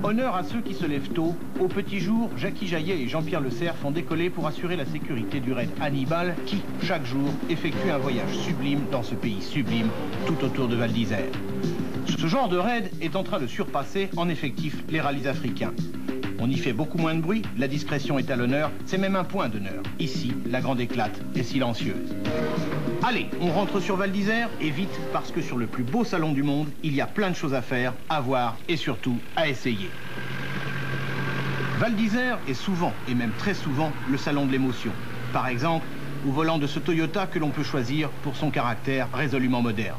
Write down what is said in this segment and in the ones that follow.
Honneur à ceux qui se lèvent tôt. Au petit jour, Jackie Jaillet et Jean-Pierre Le Cerf font décoller pour assurer la sécurité du raid Hannibal qui, chaque jour, effectue un voyage sublime dans ce pays sublime, tout autour de Val d'Isère. Ce genre de raid est en train de surpasser en effectif les rallyes africains. On y fait beaucoup moins de bruit, la discrétion est à l'honneur, c'est même un point d'honneur. Ici, la grande éclate est silencieuse. Allez, on rentre sur Val d'Isère, et vite, parce que sur le plus beau salon du monde, il y a plein de choses à faire, à voir et surtout à essayer. Val d'Isère est souvent, et même très souvent, le salon de l'émotion. Par exemple, au volant de ce Toyota que l'on peut choisir pour son caractère résolument moderne.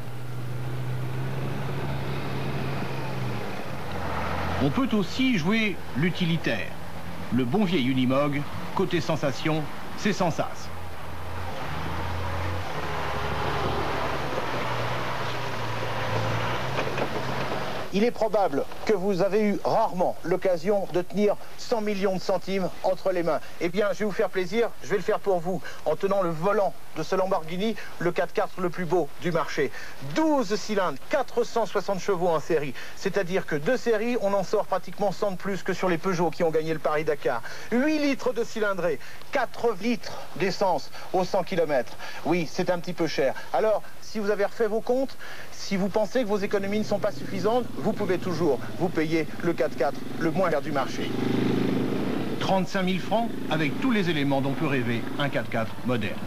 On peut aussi jouer l'utilitaire. Le bon vieil Unimog, côté sensation, c'est sans sas. Il est probable que vous avez eu rarement l'occasion de tenir 100 millions de centimes entre les mains. Eh bien, je vais vous faire plaisir, je vais le faire pour vous, en tenant le volant de ce Lamborghini, le 4x4 le plus beau du marché. 12 cylindres, 460 chevaux en série. C'est-à-dire que de série, on en sort pratiquement 100 de plus que sur les Peugeot qui ont gagné le Paris-Dakar. 8 litres de cylindrée, 4 litres d'essence au 100 km. Oui, c'est un petit peu cher. Alors, si vous avez refait vos comptes, si vous pensez que vos économies ne sont pas suffisantes, vous pouvez toujours vous payer le 4x4 le moins cher du marché. 35 000 francs avec tous les éléments dont peut rêver un 4x4 moderne.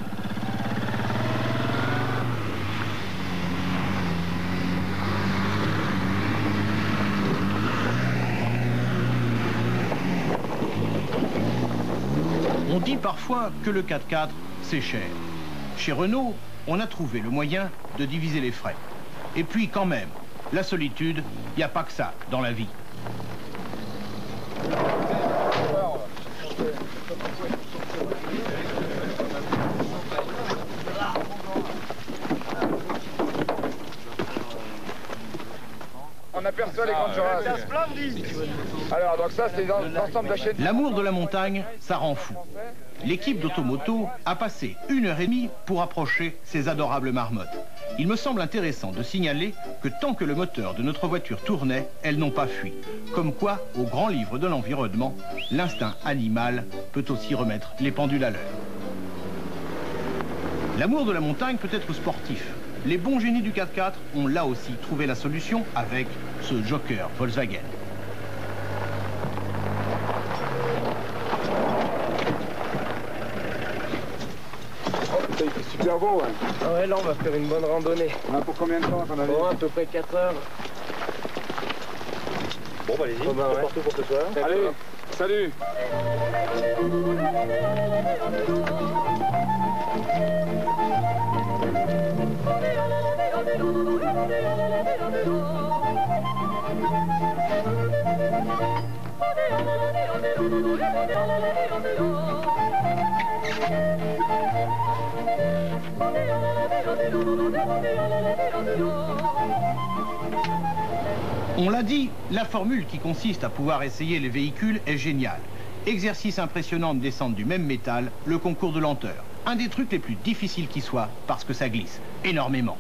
On dit parfois que le 4x4, c'est cher. Chez Renault, on a trouvé le moyen de diviser les frais. Et puis quand même, la solitude, il n'y a pas que ça dans la vie. On aperçoit les grandes jorasses. Alors, donc ça, c'est l'ensemble de la chaîne. L'amour de la montagne, ça rend fou. L'équipe d'Automoto a passé 1h30 pour approcher ces adorables marmottes. Il me semble intéressant de signaler que tant que le moteur de notre voiture tournait, elles n'ont pas fui. Comme quoi, au grand livre de l'environnement, l'instinct animal peut aussi remettre les pendules à l'heure. L'amour de la montagne peut être sportif. Les bons génies du 4x4 ont là aussi trouvé la solution avec ce Joker Volkswagen. Il fait super beau, hein. Ah ouais, là on va faire une bonne randonnée. On a pour combien de temps, t'en as dit? Bon, à peu près 4 heures. Bon, bah allez-y, Oh, bah, c'est ouais. partout pour ce soir. Allez, salut. On l'a dit, la formule qui consiste à pouvoir essayer les véhicules est géniale. Exercice impressionnant de descendre du même métal, le concours de lenteur. Un des trucs les plus difficiles qui soit, parce que ça glisse énormément.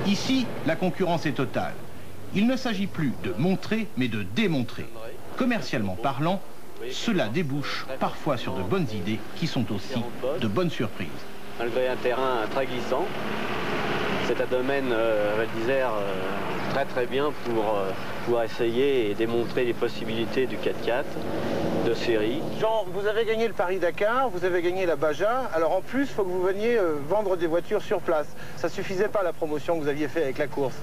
Ici, la concurrence est totale. Il ne s'agit plus de montrer, mais de démontrer. Commercialement parlant, cela débouche parfois sur de bonnes idées qui sont aussi de bonnes surprises. Malgré un terrain très glissant, c'est un domaine Val d'Isère très bien pour pouvoir essayer et démontrer les possibilités du 4x4 de série. Jean, vous avez gagné le Paris-Dakar, vous avez gagné la Baja, alors en plus, il faut que vous veniez vendre des voitures sur place. Ça suffisait pas la promotion que vous aviez fait avec la course?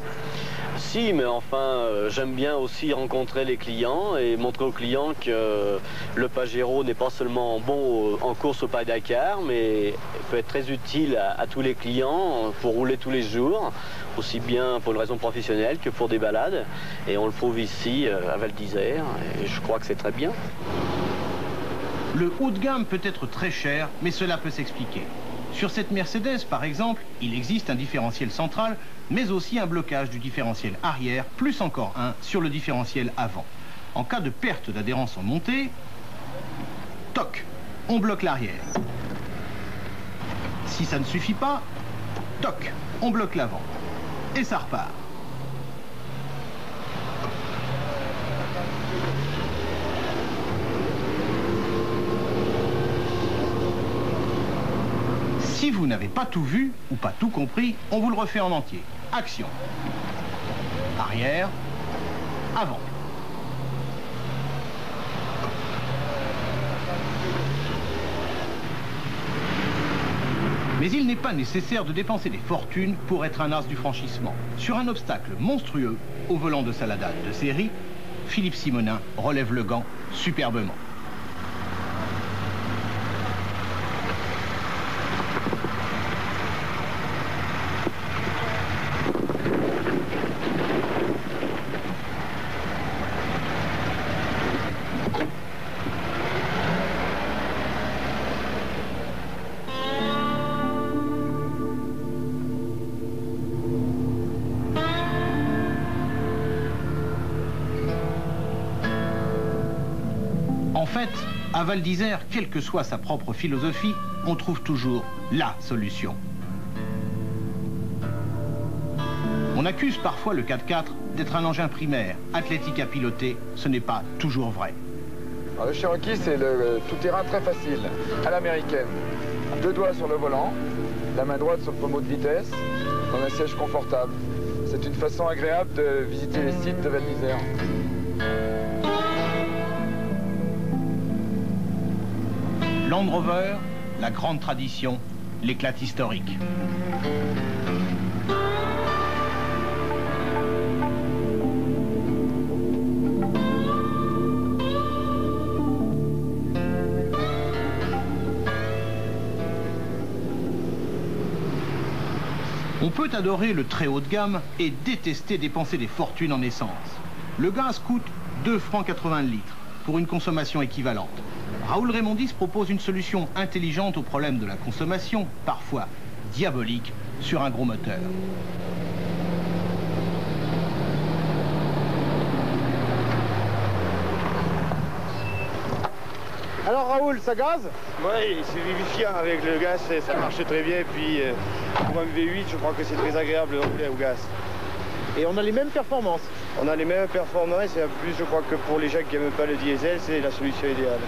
Si, mais enfin, j'aime bien aussi rencontrer les clients et montrer aux clients que le Pajero n'est pas seulement bon en course au Paris-Dakar, mais peut être très utile à tous les clients pour rouler tous les jours, aussi bien pour une raison professionnelle que pour des balades. Et on le prouve ici à Val d'Isère, et je crois que c'est très bien. Le haut de gamme peut être très cher, mais cela peut s'expliquer. Sur cette Mercedes, par exemple, il existe un différentiel central, mais aussi un blocage du différentiel arrière, plus encore un sur le différentiel avant. En cas de perte d'adhérence en montée, toc, on bloque l'arrière. Si ça ne suffit pas, toc, on bloque l'avant. Et ça repart. Si vous n'avez pas tout vu ou pas tout compris, on vous le refait en entier. Action. Arrière. Avant. Mais il n'est pas nécessaire de dépenser des fortunes pour être un as du franchissement. Sur un obstacle monstrueux, au volant de sa Lada de série, Philippe Simonin relève le gant superbement. En fait, à Val d'Isère, quelle que soit sa propre philosophie, on trouve toujours la solution. On accuse parfois le 4x4 d'être un engin primaire, athlétique à piloter. Ce n'est pas toujours vrai. Alors, le Cherokee, c'est le tout-terrain très facile, à l'américaine. 2 doigts sur le volant, la main droite sur le pommeau de vitesse, dans un siège confortable. C'est une façon agréable de visiter les sites de Val d'Isère. Land Rover, la grande tradition, l'éclat historique. On peut adorer le très haut de gamme et détester dépenser des fortunes en essence. Le gaz coûte 2,80 francs le litre pour une consommation équivalente. Raoul Raymondis propose une solution intelligente au problème de la consommation, parfois diabolique, sur un gros moteur. Alors Raoul, ça gaze? Oui, c'est vivifiant avec le gaz, ça marche très bien. Puis pour un V8, je crois que c'est très agréable de rouler au gaz. Et on a les mêmes performances? On a les mêmes performances et en plus, je crois que pour les gens qui n'aiment pas le diesel, c'est la solution idéale.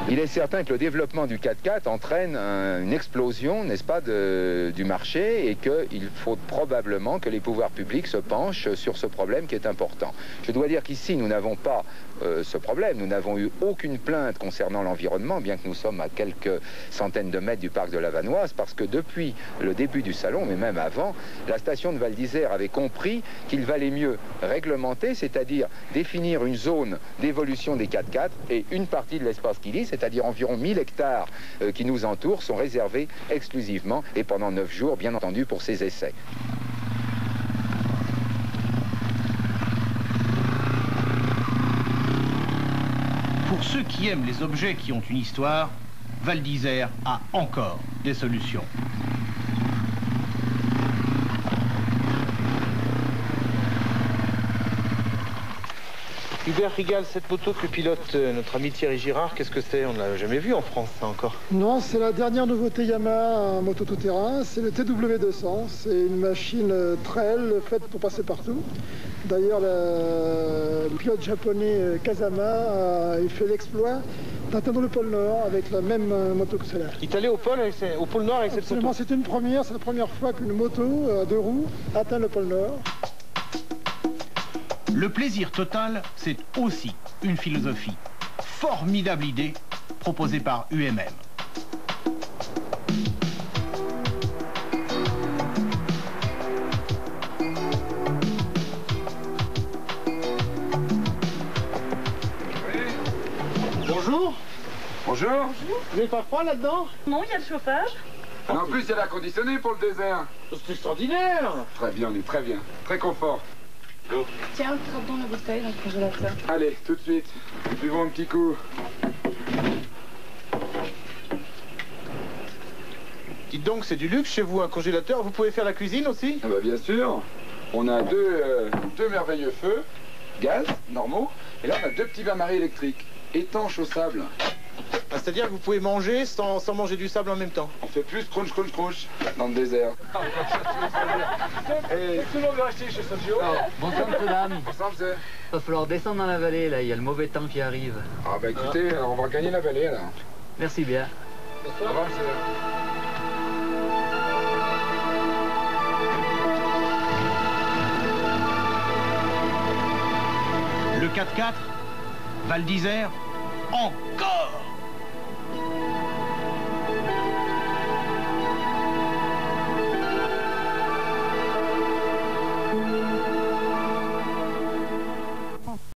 Il est certain que le développement du 4x4 entraîne une explosion, n'est-ce pas, du marché, et qu'il faut probablement que les pouvoirs publics se penchent sur ce problème qui est important. Je dois dire qu'ici, nous n'avons pas ce problème. Nous n'avons eu aucune plainte concernant l'environnement, bien que nous sommes à quelques centaines de mètres du parc de la Vanoise, parce que depuis le début du salon, mais même avant, la station de Val d'Isère avait compris qu'il valait mieux réglementer, c'est-à-dire définir une zone d'évolution des 4x4 et une partie de l'espace qu'il y, c'est-à-dire environ 1000 hectares qui nous entourent, sont réservés exclusivement et pendant 9 jours, bien entendu, pour ces essais. Pour ceux qui aiment les objets qui ont une histoire, Val d'Isère a encore des solutions. Hubert Rigal, cette moto que pilote notre ami Thierry Girard, qu'est-ce que c'est? On ne l'a jamais vu en France, ça encore. Non, c'est la dernière nouveauté Yamaha, moto tout-terrain. C'est le TW200. C'est une machine trail faite pour passer partout. D'ailleurs, le pilote japonais Kazama a fait l'exploit d'atteindre le pôle Nord avec la même moto que celle-là. Il est allé au pôle Nord avec cette moto? C'est une première, c'est la première fois qu'une moto à 2 roues atteint le pôle Nord. Le plaisir total, c'est aussi une philosophie. Formidable idée proposée par UMM. Bonjour. Bonjour. Vous n'avez pas froid là-dedans? Non, il y a le chauffage. En plus, il y a l'air conditionné pour le désert. C'est extraordinaire. Très bien, on est très bien. Très confort. Tiens, trappe dans la bouteille dans le congélateur. Allez, tout de suite. Buvons un petit coup. Dites donc, c'est du luxe chez vous, un congélateur. Vous pouvez faire la cuisine aussi? Ah bah bien sûr. On a deux merveilleux feux gaz, normaux. Et là, on a 2 petits bains-maries électriques, étanches au sable. Ah, c'est-à-dire que vous pouvez manger sans manger du sable en même temps. On fait plus crunch, crunch, crunch dans le désert. Et tout le monde va acheter chez Sofio. Bonsoir, monsieur, dame. Bonsoir, monsieur. Il va falloir descendre dans la vallée, là. Il y a le mauvais temps qui arrive. Ah, bah écoutez, on va gagner la vallée, là. Merci bien. Au revoir, monsieur. Le 4x4, Val d'Isère, encore.